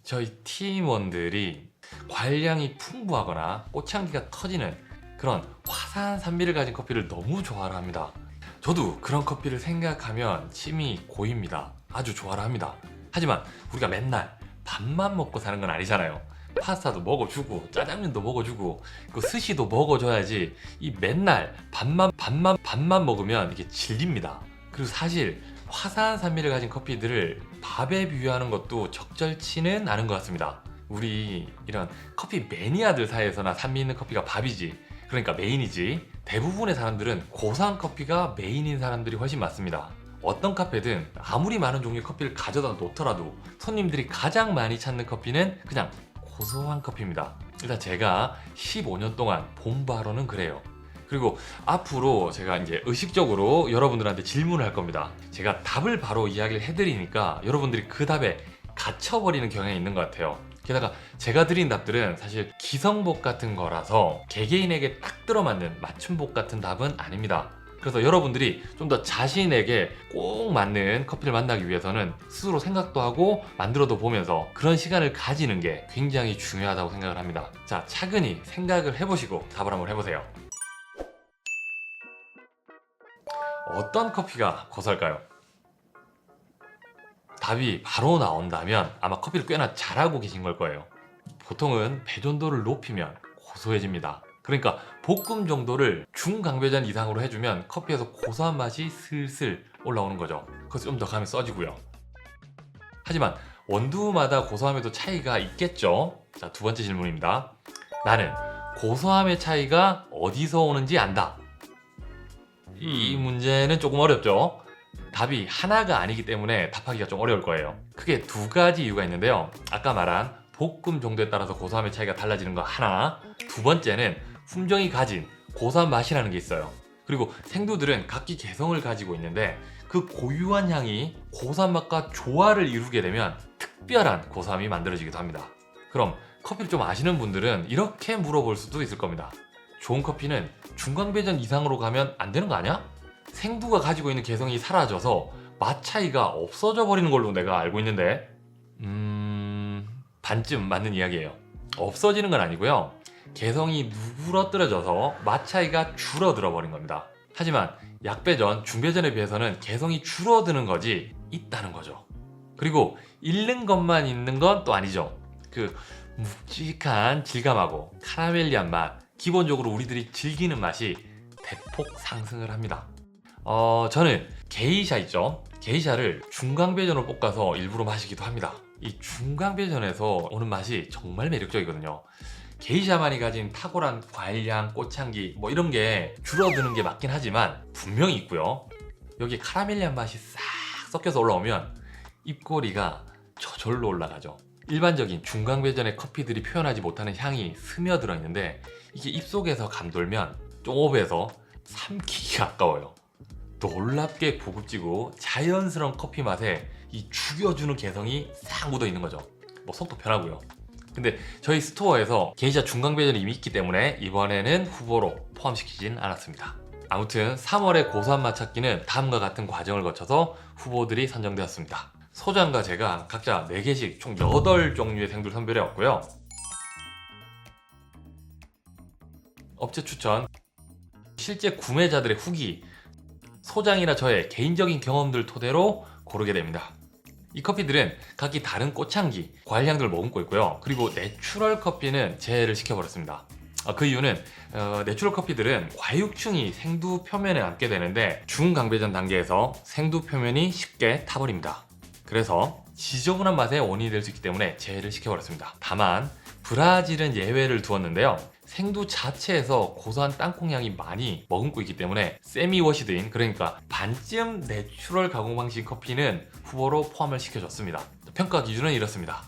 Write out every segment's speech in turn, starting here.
저희 팀원들이 관량이 풍부하거나 꽃향기가 터지는 그런 화사한 산미를 가진 커피를 너무 좋아를 합니다. 저도 그런 커피를 생각하면 침이 고입니다. 아주 좋아를 합니다. 하지만 우리가 맨날 밥만 먹고 사는 건 아니잖아요. 파스타도 먹어주고 짜장면도 먹어주고 그 스시도 먹어줘야지 이 맨날 밥만 먹으면 이게 질립니다. 그리고 사실 화사한 산미를 가진 커피들을 밥에 비유하는 것도 적절치는 않은 것 같습니다. 우리 이런 커피 매니아들 사이에서나 산미 있는 커피가 밥이지, 그러니까 메인이지, 대부분의 사람들은 고소한 커피가 메인인 사람들이 훨씬 많습니다. 어떤 카페든 아무리 많은 종류의 커피를 가져다 놓더라도 손님들이 가장 많이 찾는 커피는 그냥 고소한 커피입니다. 일단 제가 15년 동안 본 바로는 그래요. 그리고 앞으로 제가 이제 의식적으로 여러분들한테 질문을 할 겁니다. 제가 답을 바로 이야기를 해드리니까 여러분들이 그 답에 갇혀버리는 경향이 있는 것 같아요. 게다가 제가 드린 답들은 사실 기성복 같은 거라서 개개인에게 딱 들어맞는 맞춤복 같은 답은 아닙니다. 그래서 여러분들이 좀 더 자신에게 꼭 맞는 커피를 만나기 위해서는 스스로 생각도 하고 만들어도 보면서 그런 시간을 가지는 게 굉장히 중요하다고 생각을 합니다. 자, 차근히 생각을 해보시고 답을 한번 해보세요. 어떤 커피가 고소할까요? 답이 바로 나온다면 아마 커피를 꽤나 잘하고 계신 걸 거예요. 보통은 배전도를 높이면 고소해집니다. 그러니까 볶음 정도를 중강배전 이상으로 해주면 커피에서 고소한 맛이 슬슬 올라오는 거죠. 그래서 좀 더 가면 써지고요. 하지만 원두마다 고소함에도 차이가 있겠죠. 자, 두 번째 질문입니다. 나는 고소함의 차이가 어디서 오는지 안다. 이 문제는 조금 어렵죠. 답이 하나가 아니기 때문에 답하기가 좀 어려울 거예요. 크게 두 가지 이유가 있는데요. 아까 말한 볶음 정도에 따라서 고소함의 차이가 달라지는 거 하나, 두 번째는 품종이 가진 고소한 맛이라는 게 있어요. 그리고 생두들은 각기 개성을 가지고 있는데 그 고유한 향이 고소한 맛과 조화를 이루게 되면 특별한 고소함이 만들어지기도 합니다. 그럼 커피를 좀 아시는 분들은 이렇게 물어볼 수도 있을 겁니다. 좋은 커피는 중강배전 이상으로 가면 안 되는 거 아니야? 생두가 가지고 있는 개성이 사라져서 맛 차이가 없어져 버리는 걸로 내가 알고 있는데 반쯤 맞는 이야기예요. 없어지는 건 아니고요. 개성이 누그러뜨려져서 맛 차이가 줄어들어 버린 겁니다. 하지만 약배전, 중배전에 비해서는 개성이 줄어드는 거지 있다는 거죠. 그리고 잃는 것만 있는 건 또 아니죠. 그 묵직한 질감하고 카라멜리한 맛, 기본적으로 우리들이 즐기는 맛이 대폭 상승을 합니다. 저는 게이샤 있죠? 게이샤를 중강배전으로 볶아서 일부러 마시기도 합니다. 이 중강배전에서 오는 맛이 정말 매력적이거든요. 게이샤만이 가진 탁월한 과일향, 꽃향기 뭐 이런 게 줄어드는 게 맞긴 하지만 분명히 있고요. 여기에 카라멜리한 맛이 싹 섞여서 올라오면 입꼬리가 저절로 올라가죠. 일반적인 중강배전의 커피들이 표현하지 못하는 향이 스며들어 있는데 이게 입속에서 감돌면 좀 오버해서 삼키기가 아까워요. 놀랍게 고급지고 자연스러운 커피 맛에 이 죽여주는 개성이 싹 묻어 있는 거죠. 뭐 속도 편하고요. 근데 저희 스토어에서 게이샤 중강배전이 이미 있기 때문에 이번에는 후보로 포함시키진 않았습니다. 아무튼 3월의 고소한 맛 찾기는 다음과 같은 과정을 거쳐서 후보들이 선정되었습니다. 소장과 제가 각자 4개씩 총 8종류의 생두를 선별해 왔고요. 업체 추천, 실제 구매자들의 후기, 소장이나 저의 개인적인 경험들 토대로 고르게 됩니다. 이 커피들은 각기 다른 꽃향기, 과일향들을 머금고 있고요. 그리고 내추럴 커피는 제외를 시켜버렸습니다. 그 이유는 내추럴 커피들은 과육층이 생두 표면에 남게 되는데 중강배전 단계에서 생두 표면이 쉽게 타버립니다. 그래서 지저분한 맛의 원인이 될 수 있기 때문에 제외를 시켜버렸습니다. 다만 브라질은 예외를 두었는데요. 생두 자체에서 고소한 땅콩향이 많이 머금고 있기 때문에 세미 워시드인, 그러니까 반쯤 내추럴 가공 방식 커피는 후보로 포함을 시켜줬습니다. 평가 기준은 이렇습니다.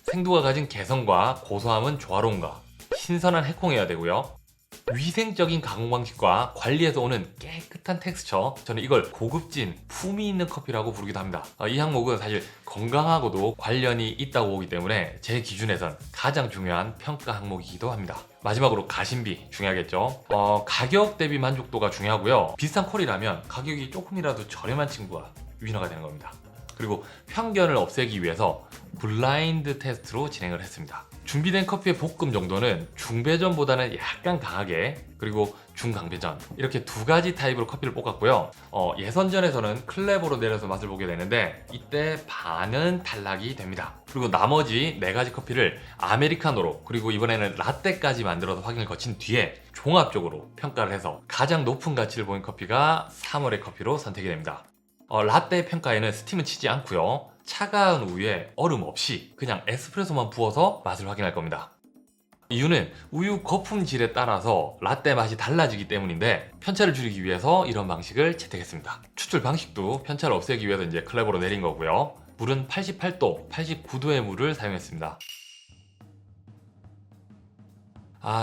생두가 가진 개성과 고소함은 조화로운가, 신선한 해콩해야 되고요. 위생적인 가공 방식과 관리에서 오는 깨끗한 텍스처, 저는 이걸 고급진 품위 있는 커피라고 부르기도 합니다. 이 항목은 사실 건강하고도 관련이 있다고 보기 때문에 제 기준에선 가장 중요한 평가 항목이기도 합니다. 마지막으로 가심비 중요하겠죠. 가격 대비 만족도가 중요하고요. 비슷한 퀄이라면 가격이 조금이라도 저렴한 친구가 위너가 되는 겁니다. 그리고 편견을 없애기 위해서 블라인드 테스트로 진행을 했습니다. 준비된 커피의 볶음 정도는 중배전보다는 약간 강하게, 그리고 중강배전, 이렇게 두 가지 타입으로 커피를 볶았고요. 예선전에서는 클레버로 내려서 맛을 보게 되는데 이때 반은 탈락이 됩니다. 그리고 나머지 네 가지 커피를 아메리카노로, 그리고 이번에는 라떼까지 만들어서 확인을 거친 뒤에 종합적으로 평가를 해서 가장 높은 가치를 보인 커피가 3월의 커피로 선택이 됩니다. 라떼 평가에는 스팀은 치지 않고요. 차가운 우유에 얼음 없이 그냥 에스프레소만 부어서 맛을 확인할 겁니다. 이유는 우유 거품질에 따라서 라떼 맛이 달라지기 때문인데 편차를 줄이기 위해서 이런 방식을 채택했습니다. 추출 방식도 편차를 없애기 위해서 이제 클레버로 내린 거고요. 물은 88도, 89도의 물을 사용했습니다.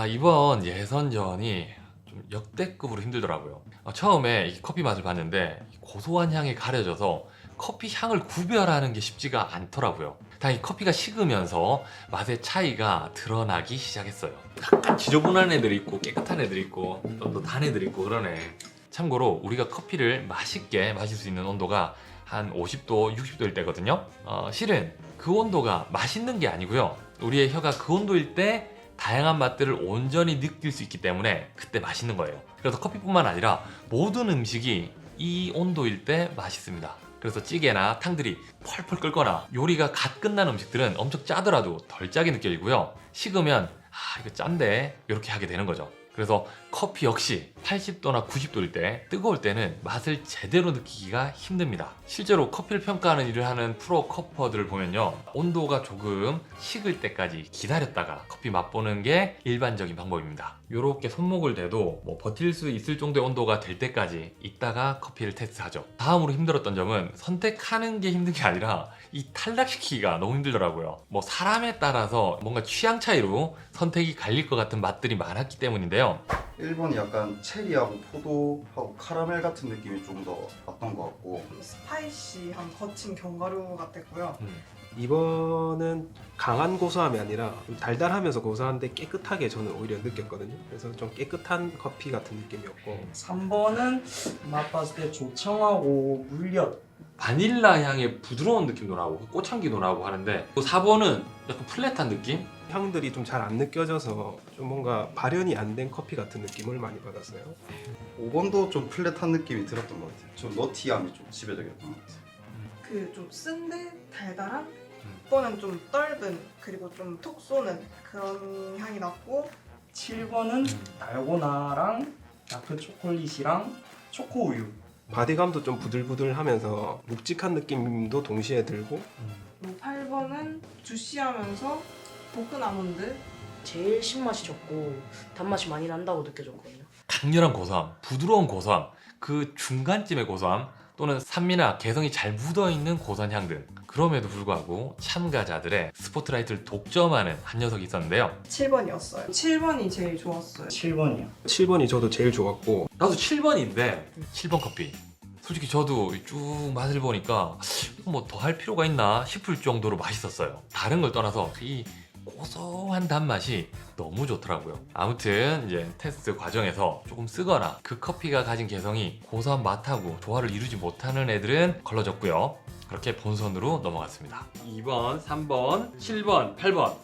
이번 예선전이 좀 역대급으로 힘들더라고요. 처음에 이 커피 맛을 봤는데 고소한 향이 가려져서 커피 향을 구별하는 게 쉽지가 않더라고요. 다행히 커피가 식으면서 맛의 차이가 드러나기 시작했어요. 약간 지저분한 애들이 있고 깨끗한 애들이 있고 좀 더 단 애들이 있고 그러네. 참고로 우리가 커피를 맛있게 마실 수 있는 온도가 한 50도, 60도일 때거든요. 실은 그 온도가 맛있는 게 아니고요. 우리의 혀가 그 온도일 때 다양한 맛들을 온전히 느낄 수 있기 때문에 그때 맛있는 거예요. 그래서 커피뿐만 아니라 모든 음식이 이 온도일 때 맛있습니다. 그래서 찌개나 탕들이 펄펄 끓거나 요리가 갓 끝난 음식들은 엄청 짜더라도 덜 짜게 느껴지고요. 식으면 이거 짠데 이렇게 하게 되는 거죠. 그래서 커피 역시 80도나 90도일 때, 뜨거울 때는 맛을 제대로 느끼기가 힘듭니다. 실제로 커피를 평가하는 일을 하는 프로 커퍼들을 보면요, 온도가 조금 식을 때까지 기다렸다가 커피 맛보는 게 일반적인 방법입니다. 이렇게 손목을 대도 버틸 수 있을 정도의 온도가 될 때까지 있다가 커피를 테스트하죠. 다음으로 힘들었던 점은 선택하는 게 힘든 게 아니라 이 탈락시키기가 너무 힘들더라고요. 사람에 따라서 뭔가 취향 차이로 선택이 갈릴 것 같은 맛들이 많았기 때문인데요. 1번이 약간 체리하고 포도하고 카라멜 같은 느낌이 좀 더 났던 것 같고, 스파이시한 거친 견과류 같았고요. 2번은 강한 고소함이 아니라 좀 달달하면서 고소한데 깨끗하게 저는 오히려 느꼈거든요. 그래서 좀 깨끗한 커피 같은 느낌이었고, 3번은 맛 봤을 때 조청하고 물엿, 바닐라 향의 부드러운 느낌도 나고 꽃향기도 나고 하는데, 4번은 약간 플랫한 느낌? 향들이 좀 잘 안 느껴져서 좀 뭔가 발현이 안 된 커피 같은 느낌을 많이 받았어요. 5번도 좀 플랫한 느낌이 들었던 것 같아요. 좀 너티함이 좀 지배적이었던 것 같아요. 그 좀 쓴데 달달한? 6번은 좀 떫은, 그리고 좀 톡 쏘는 그런 향이 났고, 7번은 달고나랑 다크 초콜릿이랑 초코우유. 바디감도 좀 부들부들하면서 묵직한 느낌도 동시에 들고, 8번은 주시하면서 볶은 아몬드, 제일 신맛이 적고 단맛이 많이 난다고 느껴졌거든요. 강렬한 고소함, 부드러운 고소함, 그 중간쯤의 고소함, 또는 산미나 개성이 잘 묻어있는 고소한 향 등, 그럼에도 불구하고 참가자들의 스포트라이트를 독점하는 한 녀석이 있었는데요. 7번이었어요. 7번이 제일 좋았어요. 7번이요. 7번이 저도 제일 좋았고, 나도 7번인데 7번 커피, 솔직히 저도 쭉 맛을 보니까 더 할 필요가 있나 싶을 정도로 맛있었어요. 다른 걸 떠나서 이 고소한 단맛이 너무 좋더라고요. 아무튼 이제 테스트 과정에서 조금 쓰거나 그 커피가 가진 개성이 고소한 맛하고 조화를 이루지 못하는 애들은 걸러졌고요. 그렇게 본선으로 넘어갔습니다. 2번, 3번, 7번, 8번.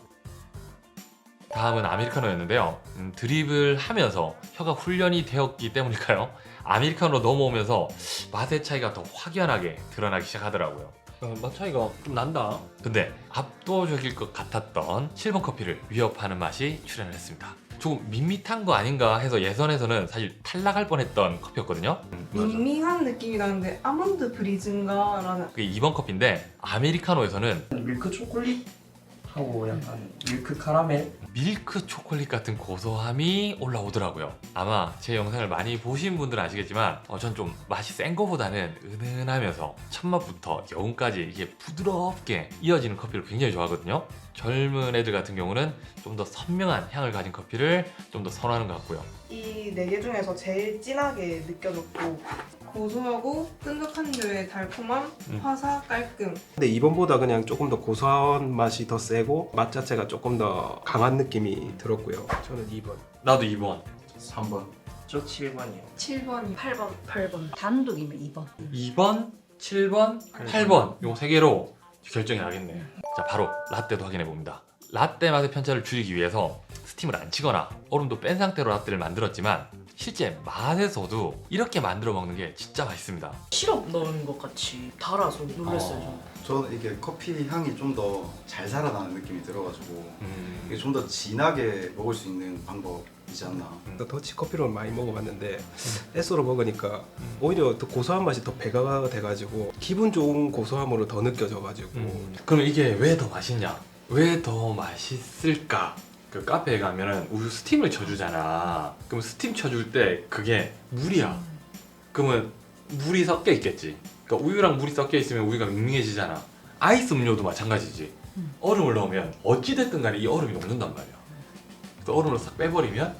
다음은 아메리카노였는데요. 드립을 하면서 혀가 훈련이 되었기 때문일까요? 아메리카노로 넘어오면서 맛의 차이가 더 확연하게 드러나기 시작하더라고요. 맛 차이가 좀 난다. 근데 압도적일 것 같았던 7번 커피를 위협하는 맛이 출현을 했습니다. 조금 밋밋한 거 아닌가 해서 예선에서는 사실 탈락할 뻔했던 커피였거든요. 밍밍한 느낌이 나는데 아몬드 브리즈인가라는. 그게 2번 커피인데, 아메리카노에서는 밀크 초콜릿하고 약간 밀크 카라멜. 밀크 초콜릿 같은 고소함이 올라오더라고요. 아마 제 영상을 많이 보신 분들은 아시겠지만 전 좀 맛이 센 거보다는 은은하면서 첫맛부터 여운까지 이게 부드럽게 이어지는 커피를 굉장히 좋아하거든요. 젊은 애들 같은 경우는 좀 더 선명한 향을 가진 커피를 좀 더 선호하는 것 같고요. 이 4개 중에서 제일 진하게 느껴졌고, 고소하고 끈적한 류의 달콤함, 화사, 깔끔. 근데 2번보다 그냥 조금 더 고소한 맛이 더 세고 맛 자체가 조금 더 강한 느낌이 들었고요. 저는 2번. 나도 2번. 3번. 저 7번이요. 7번이 8번 단독이면 2번. 2번, 7번, 8번 요 세 개로 결정이 나겠네. 자, 바로 라떼도 확인해 봅니다. 라떼 맛의 편차를 줄이기 위해서 스팀을 안 치거나 얼음도 뺀 상태로 라떼를 만들었지만 실제 맛에서도 이렇게 만들어 먹는 게 진짜 맛있습니다. 시럽 넣은 것 같이 달아서 놀랐어요. 저는. 저는 이게 커피 향이 좀 더 잘 살아나는 느낌이 들어가지고 이게 좀 더 진하게 먹을 수 있는 방법이지 않나. 더치 커피를 많이 먹어봤는데 에스로 먹으니까 오히려 더 고소한 맛이 더 배가 돼가지고 기분 좋은 고소함으로 더 느껴져가지고 그럼 이게 왜 더 맛있냐? 왜 더 맛있을까? 그 카페에 가면은 우유 스팀을 쳐주잖아. 그럼 스팀 쳐줄 때 그게 물이야. 그러면 물이 섞여 있겠지. 그러니까 우유랑 물이 섞여 있으면 우유가 밍밍해지잖아. 아이스 음료도 마찬가지지. 얼음을 넣으면 어찌됐든 간에 이 얼음이 녹는단 말이야. 그 얼음을 싹 빼버리면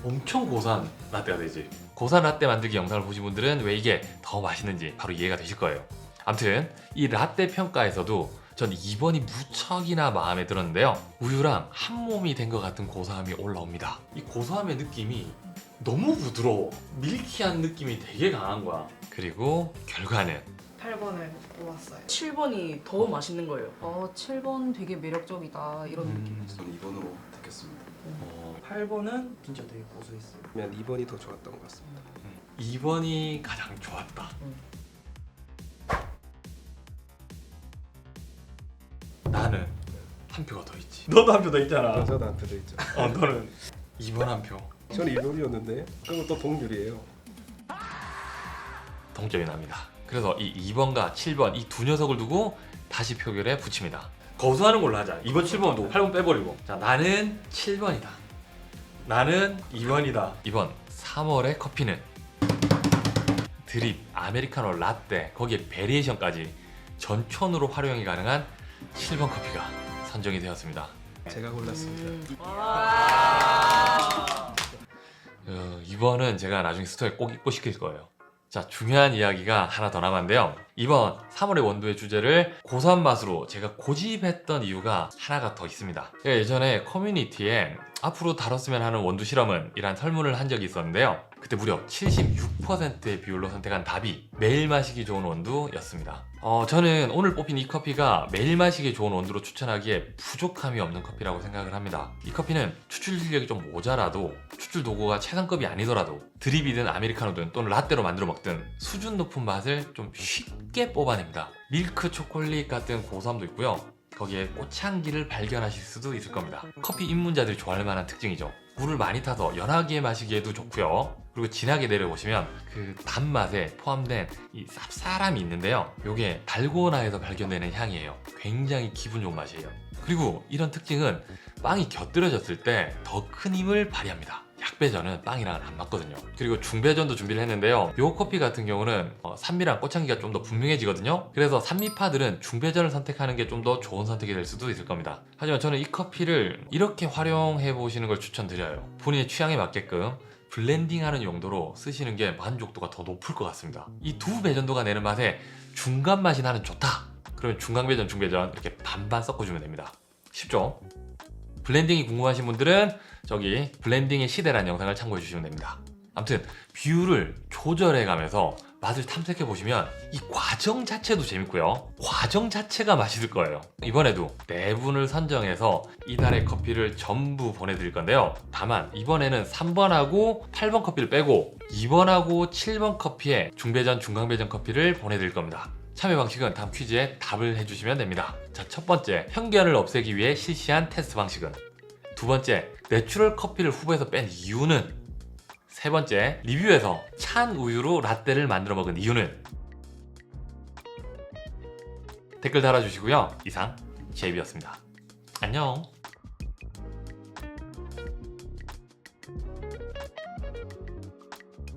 엄청 고소한 라떼가 되지. 고소한 라떼 만들기 영상을 보신 분들은 왜 이게 더 맛있는지 바로 이해가 되실 거예요. 아무튼 이 라떼 평가에서도 전 2번이 무척이나 마음에 들었는데요. 우유랑 한 몸이 된 것 같은 고소함이 올라옵니다. 이 고소함의 느낌이 너무 부드러워. 밀키한 느낌이 되게 강한 거야. 그리고 결과는 8번을 뽑았어요. 7번이 더 맛있는 거예요. 7번 되게 매력적이다 이런 느낌이었어요. 저는 2번으로 듣겠습니다. 8번은 진짜 되게 고소했어요. 그러면 2번이 더 좋았던 것 같습니다. 2번이 가장 좋았다. 나는 한 표가 더 있지. 너도 한 표 더 있잖아. 저도 한 표도 있죠. 너는 2번 한 표. 저는 2번이었는데 그건 또 동률이에요. 동점이 납니다. 그래서 이 2번과 7번 이 두 녀석을 두고 다시 표결에 붙입니다. 거수하는 걸로 하자. 2번, 7번 두고 8번 빼버리고. 자, 나는 7번이다. 나는 2번이다. 이번 3월의 커피는 드립, 아메리카노, 라떼, 거기에 베리에이션까지 전천으로 활용이 가능한 7번 커피가 선정이 되었습니다. 제가 골랐습니다. 이번은 제가 나중에 스토어에 꼭 입고 시킬 거예요. 자, 중요한 이야기가 하나 더 남았는데요. 이번 3월의 원두의 주제를 고소한 맛으로 제가 고집했던 이유가 하나가 더 있습니다. 제가 예전에 커뮤니티에 앞으로 다뤘으면 하는 원두 실험은 이란 설문을 한 적이 있었는데요. 그때 무려 76%의 비율로 선택한 답이 매일 마시기 좋은 원두였습니다. 저는 오늘 뽑힌 이 커피가 매일 마시기 좋은 원두로 추천하기에 부족함이 없는 커피라고 생각을 합니다. 이 커피는 추출 실력이 좀 모자라도 추출 도구가 최상급이 아니더라도 드립이든 아메리카노든 또는 라떼로 만들어 먹든 수준 높은 맛을 좀 쉽게 뽑아냅니다. 밀크 초콜릿 같은 고소함도 있고요. 거기에 꽃향기를 발견하실 수도 있을 겁니다. 커피 입문자들이 좋아할 만한 특징이죠. 물을 많이 타서 연하게 마시기에도 좋고요. 그리고 진하게 내려보시면 그 단맛에 포함된 이 쌉쌀함이 있는데요. 이게 달고나에서 발견되는 향이에요. 굉장히 기분 좋은 맛이에요. 그리고 이런 특징은 빵이 곁들여졌을 때 더 큰 힘을 발휘합니다. 약배전은 빵이랑은 안 맞거든요. 그리고 중배전도 준비를 했는데요. 요 커피 같은 경우는 산미랑 꽃향기가 좀 더 분명해지거든요. 그래서 산미파들은 중배전을 선택하는 게 좀 더 좋은 선택이 될 수도 있을 겁니다. 하지만 저는 이 커피를 이렇게 활용해 보시는 걸 추천드려요. 본인의 취향에 맞게끔 블렌딩하는 용도로 쓰시는 게 만족도가 더 높을 것 같습니다. 이 두 배전도가 내는 맛에 중간 맛이 나는 좋다. 그러면 중간배전, 중배전 이렇게 반반 섞어주면 됩니다. 쉽죠? 블렌딩이 궁금하신 분들은 저기 블렌딩의 시대라는 영상을 참고해 주시면 됩니다. 아무튼 비율을 조절해 가면서 맛을 탐색해 보시면 이 과정 자체도 재밌고요. 과정 자체가 맛있을 거예요. 이번에도 4분을 선정해서 이달의 커피를 전부 보내드릴 건데요. 다만 이번에는 3번하고 8번 커피를 빼고 2번하고 7번 커피에 중배전, 중강배전 커피를 보내드릴 겁니다. 참여 방식은 다음 퀴즈에 답을 해주시면 됩니다. 자, 첫 번째, 편견을 없애기 위해 실시한 테스트 방식은? 두 번째, 내추럴 커피를 후보에서 뺀 이유는? 세 번째, 리뷰에서 찬 우유로 라떼를 만들어 먹은 이유는? 댓글 달아주시고요. 이상 제이비였습니다. 안녕.